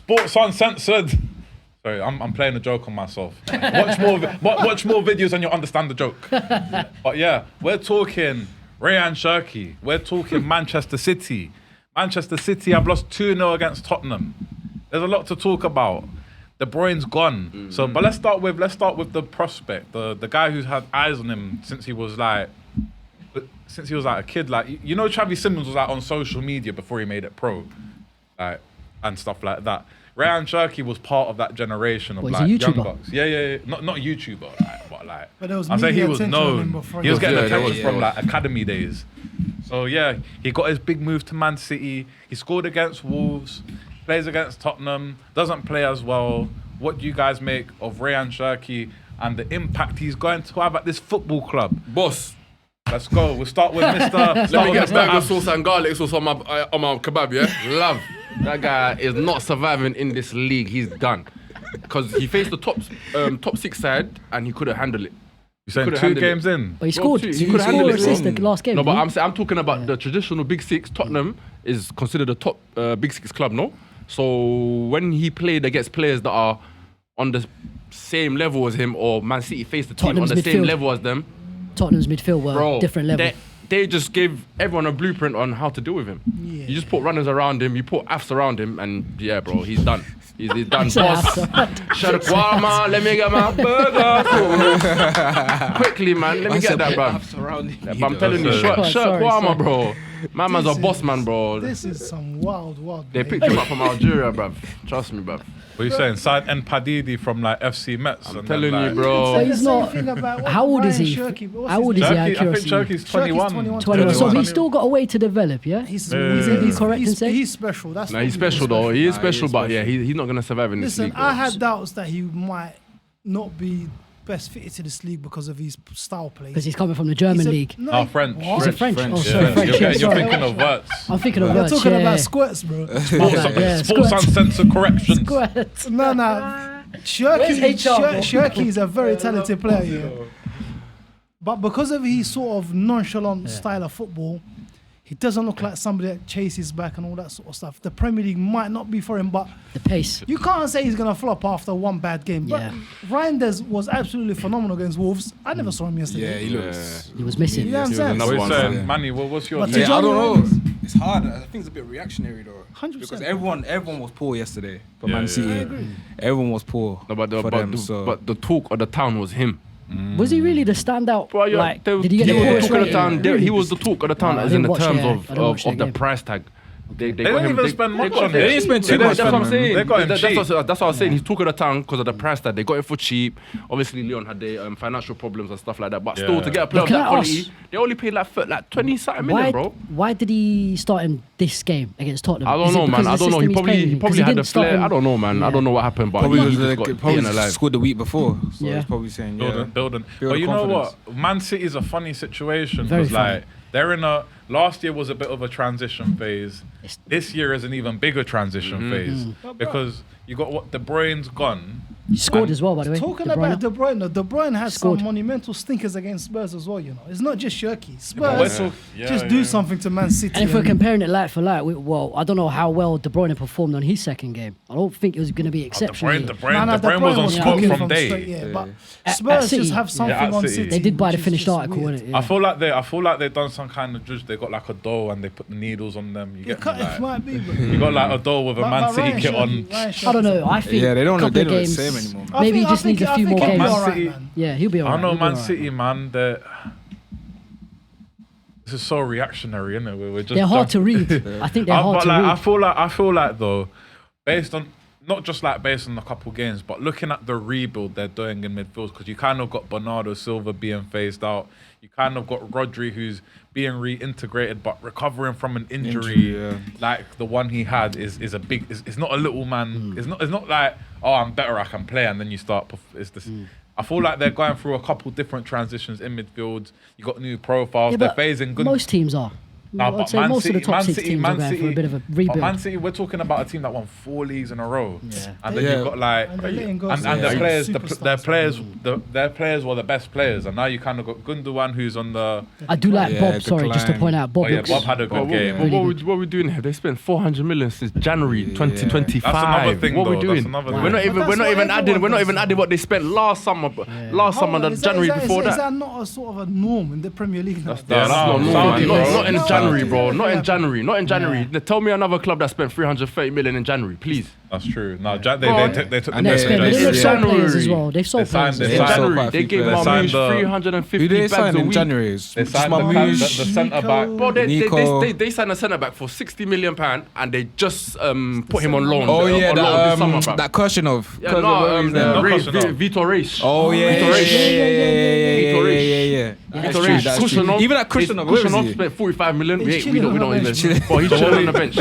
Sports Uncensored. Sorry, I'm playing a joke on myself. Watch more videos and you'll understand the joke. But yeah, we're talking Rayan Cherki. We're talking Manchester City. Manchester City have lost 2-0 against Tottenham. There's a lot to talk about. De Bruyne's gone. Mm-hmm. So, but let's start with the prospect, the guy who's had eyes on him since he was like a kid. Like, you know, Travis Simmons was like on social media before he made it pro, like, and stuff like that. Rayan Cherki was part of that generation of like young bucks. Yeah. Not YouTuber, like, but like I'm saying he was known. He was getting attention from like academy days. So yeah, he got his big move to Man City. He scored against Wolves. Plays against Tottenham, doesn't play as well. What do you guys make of Rayan Cherki and the impact he's going to have at this football club? Boss. Let's go. We'll start with Mr. Let me get burger sauce and garlic sauce on my kebab, yeah? Love. That guy is not surviving in this league. He's done. Because he faced the top six side and he couldn't handle it. You're saying 2 games in? But he scored. He could handle it since the last game. No, but I'm talking about the traditional Big Six. Tottenham is considered a top Big Six club, no? So when he played against players that are on the same level as him, or Man City faced the team on the same level as them, Tottenham's midfield were different level. They just gave everyone a blueprint on how to deal with him. Yeah. You just put runners around him, you put AFs around him, and yeah, bro, he's done. He's done, boss. Shawarma, let me get my burger. Quickly, man, let me get that, bro. But I'm telling you, shawarma, bro. My man's a boss man, bro. This is some wild. They picked him up from Algeria, bruv. Trust me, bruv. What are you saying? Saad El Padidi from like FC Metz. I'm telling you, bro. So he's not. How old is he? How old is he? I think Cherki's 21. 21. So he's still got a way to develop, yeah? He's correct in saying? He's special. That's he's special though. He is special, but yeah, he's not gonna survive in this league. Listen, I had doubts that he might not be best fitted to this league because of his style play. Because he's coming from the German league. No, French. Is it French? Oh, sorry, French. You're thinking of words. I'm thinking of words. You're talking about squirts, bro. Sports Uncensored corrections. Squirts. No. Cherki is a very talented player, yeah. But because of his sort of nonchalant style of football, he doesn't look like somebody that chases back and all that sort of stuff. The Premier League might not be for him, but the pace. You can't say he's going to flop after one bad game. Yeah. But Reinders was absolutely phenomenal against Wolves. I never saw him yesterday. Yeah, he was missing. You know what I'm saying? Manny, what's your... I don't know. It's hard. I think it's a bit reactionary, though. 100%. Because everyone was poor yesterday for Man City. I agree. Everyone was poor. No, but the talk of the town was him. Was he really the standout? Bro, like, did he get the talk of the town? He was the talk of the town, as in the terms of the price tag. They didn't even spend much on it. They didn't spend too much. That's what I'm saying. They got him cheap. That's what I was saying. He's talk of the town because of the price tag. They got it for cheap. Obviously, Leon had the financial problems and stuff like that. But still, to get a player of that quality, they only paid like 20-something million, bro. Why did he start in this game against Tottenham? I don't know, man. I don't know. He probably had a flair. I don't know, man. I don't know what happened, but probably scored the week before. So he's probably saying, building. But you know what? Man City is a funny situation because like they're in a... Last year was a bit of a transition phase. This year is an even bigger transition phase because you got what De Bruyne's gone. He scored as well, by the way. Talking about De Bruyne has some monumental stinkers against Spurs as well, you know. It's not just Cherki. Spurs do something to Man City. And if we're comparing it like for like, I don't know how well De Bruyne performed on his second game. I don't think it was going to be exceptional. De Bruyne was on spot from day. But Spurs just have something on City. They did buy the finished article, innit? I feel like they've done some kind of judge. They got like a doll and they put the needles on them. You get it might be, bro. You got like a doll with a Man City kit on. I don't know. I think they don't the same anymore. Maybe he just needs a few more games. Yeah, he'll be alright. I know Man City, man. This is so reactionary, isn't it? They're hard to read. I think they're hard to read. I feel like though, based on not just like based on a couple games, but looking at the rebuild they're doing in midfield, because you kind of got Bernardo Silva being phased out. You kind of got Rodri who's being reintegrated but recovering from an injury. Like the one he had is a big. It's not a little man. It's not like, oh, I'm better, I can play, and then you start. It's this. I feel like they're going through a couple different transitions in midfield. You got new profiles. They're phasing good. Most teams are. Nah, I'd but say Man most City, of the top Man six City, teams Man are going City, for a bit of a but rebuild. Man City, we're talking about a team that won 4 leagues in a row. Yeah. And then you've got like, And they're letting go and some their players, superstars. their players were the best players, and now you kind of got Gundogan, who's on the. I do like Yeah, Bob. Sorry, just to decline. point out, Bob Oh yeah, looks. Bob had a Bro, good game. what are we doing here? They spent 400 million since January 2025. That's another thing, what are we though. doing? That's another thing. We're not even. But We're not that's even what adding. We're not even everyone adding what they spent last summer. Last summer, the January before Is that. that not a sort of a norm in the Premier League now? That's not normal, Saudi, man. bro. Not in No, January, no, bro. no, Not in no. January. Not in January. Tell me another club that spent 330 million in January, please. That's true. No, Bro, they took and the They've spent, but January. they've sold January. players as well. They've sold They signed- players. they as In well. signed- January, quite a they few gave players. They signed Marmouche the- 350 Who they bags signed a in week. January? They signed the Marmouche. centre back. Bro, Nico. they signed a centre back for £60 million and they just put him on loan. Oh yeah, on loan this summer, that bruv. that Kirshunov. Yeah, no, No, Ray, Kirshunov. Vitor Reis. Oh yeah, Vitor yeah, Reis. yeah. That's Vitor true, Reis. that's true. Kushner. Even at Kirshunov, where is Kushner he? spent 45 million. He's We don't chilling on the even. bench. But he's chilling on the bench.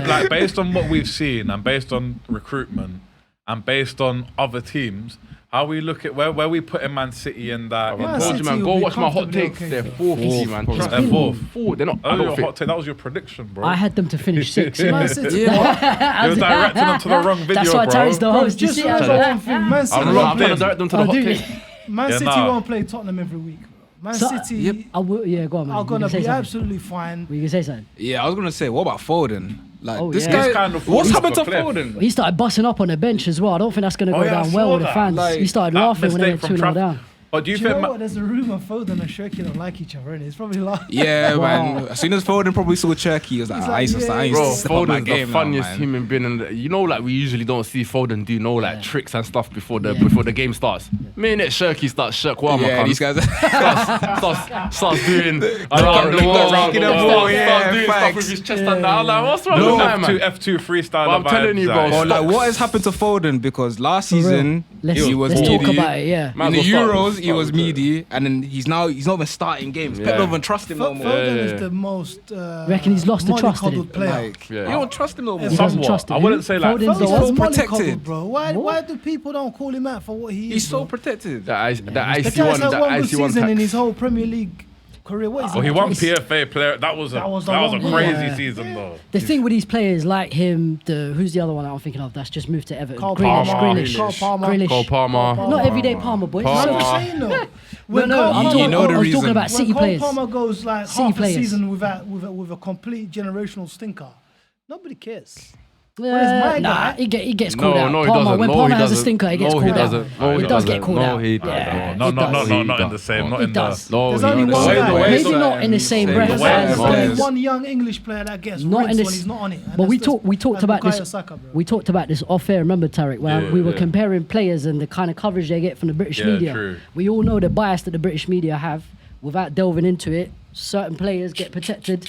Like based on what we've seen and based on recruitment and based on other teams, how we look at where we put in Man City in that. I Man told you, City man. will Go be watch my hot comfortably takes. okay. They're fourth easy, man. Fourth. Trust They're me. fourth. They're not. Oh, I your don't think. hot take. That was your prediction, bro. I had them to finish sixth. Man City. You're directing them to the wrong video, That's why bro. Terry's the Bro, host. You just see remember how one thing. Man City I'm won't trying to play. direct them to the Oh, hot do takes. Man Yeah, City nah. won't play Tottenham every week. Man So- City I will, yeah, go on, man. are You gonna can say be something. absolutely fine. You can say something. Yeah, I was gonna say, what about Foden? Like Oh, this yeah. guy, He's kind of what's fallen happened to off a cliff. Foden? He started busting up on the bench as well. I don't think that's going to Oh, go yeah, I down saw well with the that. fans. Like, He started that laughing when they mistake went from 2-0 down. But do you Do you think? know what? There's a rumor Foden and Cherki don't like each other, and it's probably like. Yeah, Wow. man. As soon as Foden probably saw Cherki, he was like, He's I like, used to yeah, Bro, step up my Foden's the game now, funniest man. human being in the, you know, like we usually don't see Foden do like tricks and stuff before the game starts. Minute Cherki starts Shirkwama Yeah, comes, these guys. starts doing Around the wall, starts yeah, doing stuff facts. with his chest and down. I'm like, what's wrong No with that, man? F2 freestyle. I'm telling you, bro. Or like, what has happened to Foden? Because last For real. season Let's, he was let's talk meaty. about it, yeah. Man, In the we'll Euros, start he was with it. meaty, and then he's not even starting games. Pep Yeah. don't even trust him no more. Foden Yeah. is the most. Reckon he's lost the trust in him? mollycoddled player. Like, Yeah. you don't trust him no more. He doesn't Somewhat. trust him. I wouldn't say like. Foden's the Foden's one. so mollycoddled, protected. bro. Why do people don't call him out for what he is? He's so bro? protected. The The icy guy's one, had the one good icy one season in his tax. whole Premier League career. What is Oh, he he? won It's- PFA player. That was a That was the that was a one, crazy yeah. season though. The thing with these players like him, who's the other one that I'm thinking of that's just moved to Everton? Carl Grealish, Palmer. Grealish. Carl Palmer. Grealish. Cole Palmer. Not everyday Palmer, boys. Palmer. I'm So- just saying though. No, When no, Cole I'm Palmer- talking, You know the I was reason. talking about City when Cole players. Palmer goes like City half players. a season with a complete generational stinker, nobody cares. Yeah, my nah, guy? he gets called out. No, he Palmer, doesn't. when No, Palmer he has a doesn't. stinker, he gets No, he called out. doesn't. No, he It does doesn't. get called No, out. he Yeah, doesn't. No, it no, no, does. no, not in the same. Not It in the. does. No, There's he only doesn't. one way- guy. the way- Maybe not in the same breath There's as only the- one young English player that gets Not rinsed in this- when he's not on it. and But we that's- talked that's about Bukayo this. Saka, bro. We talked about this off air. Remember, Tarek? Where Yeah, we were yeah. comparing players and the kind of coverage they get from the British Yeah, media. true. We all know the bias that the British media have. Without delving into it, certain players get protected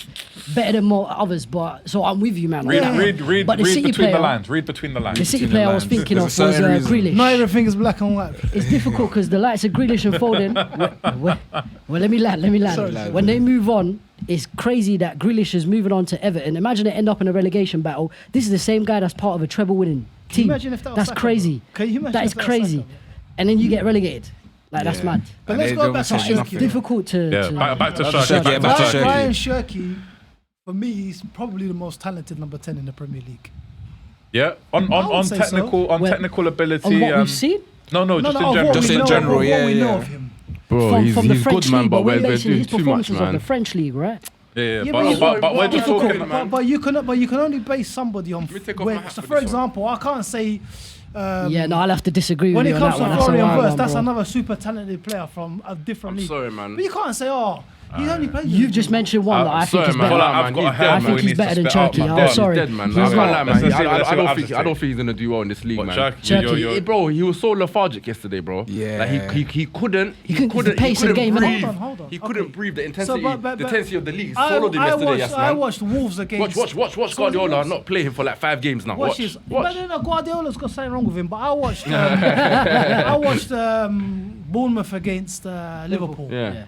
better than more others. But so I'm with you, man. on Read, that. read But the City between the player- lines. Read between the lines. The City Between the player I was lines. thinking of There's was a certain reason. Grealish. Not everything is black and white. It's difficult because the likes of Grealish and Foden. Well, let me land. Sorry. When they move on, it's crazy that Grealish is moving on to Everton. Imagine they end up in a relegation battle. This is the same guy that's part of a treble-winning Can you team. imagine if that was That's Saka, crazy. bro? Can you imagine That if is that was crazy. Saka, bro? And then you get relegated. Like that's Yeah. mad. But And let's they go don't back to say It's Cherki. nothing. difficult to. Yeah, to back to Cherki, Cherki. yeah, back to Cherki. Rayan Cherki, for me, he's probably the most talented number 10 in the Premier League. Yeah, on I would say so. technical Well, technical ability. On what we've seen No, No, just no, in of general. what Just we in know, general, of what yeah, we know yeah. of him. Bro, from he's the good, French man, league, but but we're we're basing doing his too much, performances of the man. French league, right? Yeah, Yeah, but but we're just difficult. talking. But you can only base somebody on. me take off When, my hat so, for for this example, I can't say. Yeah, no, I'll have to disagree When with it you on comes that to one. That's a Florian wild Wirtz, one, that's bro. another super talented player from a different I'm league. sorry, man. But you can't say, oh, he only played. You've just mentioned one that I think sorry, is man. better. I've got a He's hair, dead, I man. think We he's need better to than spit out, Cherki. man. I'm Dead, sorry. He's dead, man. He's I can't not. lie, man. Let's see, I let's see what don't Abs think he's gonna do well in this league, What, man. Cherki? Bro, he was so lethargic yesterday, bro. Yeah. Like he couldn't. couldn't- the pace of the game, innit? breathe. Hold on. He couldn't Okay. breathe the So, intensity. but- The intensity of the league. He I soloed him yesterday, yes, I man. watched Wolves against. Watch So Guardiola Wolves- not play him for like 5 games now. Watch Watch. his. Watch. But then Guardiola's got something wrong with him. But I watched Bournemouth against Liverpool. Yeah.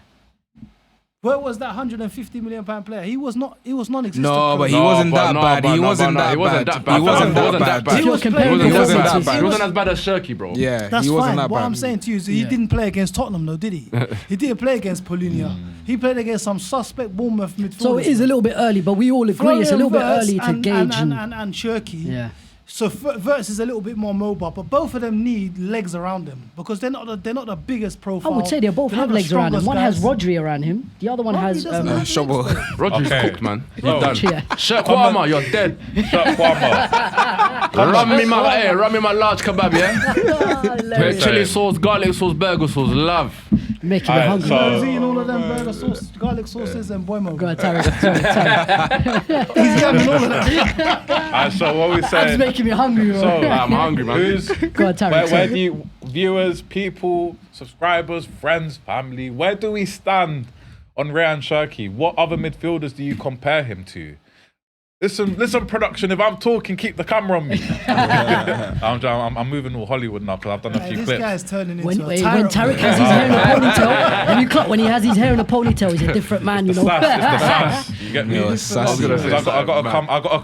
Where was that 150 million pound player? He was non-existent. No, but he No, wasn't but that no, bad. but He no, wasn't but no, that he wasn't bad. that bad. He wasn't He wasn't that that bad. bad. If you're comparing He wasn't that performances, bad. He wasn't as bad as Cherki, bro. Yeah, That's he wasn't fine. that What bad. I'm saying to you is he didn't play against Tottenham, though, did he? He didn't play against Polinia. He played against some suspect Bournemouth midfielders. So it is a little bit early, but we all agree it's a little bit early to gauge. And Cherki. Yeah. So Verts is a little bit more mobile, but both of them need legs around them because they're not the biggest I profile. would say they both They're have not the legs around him. strongest One has guys. Rodri around him. The other one Rodri has doesn't have Shovel. legs, bro. Rodri's Okay. cooked, man. He's Bro. done. Yeah. Shaq Kwama, you're dead. Shut Kwama. Run me my large kebab, yeah? Hilarious. Chili sauce, garlic sauce, burger sauce, love. Making me Alright, hungry. so- He's eating all of them burger sauce, garlic sauces, and boy mo. Go on, Tarek. Sorry, Tarek. He's having all of that. So what we That's saying? making me hungry, bro. So I'm hungry, man. Who's Go on, Tarek. where sorry. do you viewers, people, subscribers, friends, family? Where do we stand on Rayan Cherki? What other midfielders do you compare him to? Listen, production. If I'm talking, keep the camera on me. I'm moving all Hollywood now because I've done a Hey, few this clips. guy's turning When, into a when tyrant. Tarek has his hair in a ponytail, have you clocked when he has his hair in a ponytail, he's a different man, you The know. sass, it's the sass. You get me? Yo, Because sassy. I gotta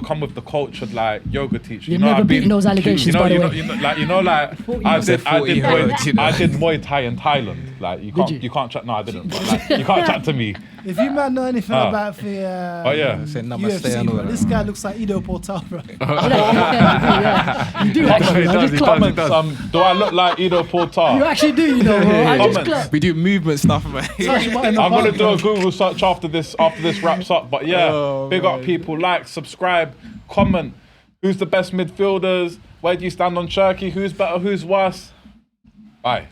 come with the cultured like yoga teacher. You've never I've beaten those allegations, by the way. I said 40 did years, you know. Muay Thai in Thailand. Like you can't chat. No, I didn't. But like, you can't chat to me. If you man know anything about the Oh yeah. Say namaste UFC, and all bro, that. this guy looks like Ido Portal, bro. Yeah, you do actually, I just clocked. Comments. Do I look like Ido Portal? You actually do, you know, bro. I just Comments. clocked. We do movement stuff, man. Touch button in the I'm gonna park, do a bro. Google search after this wraps up. But yeah, Oh, big up people, like, subscribe, comment. Who's the best midfielders? Where do you stand on Cherki? Who's better? Who's worse? Bye.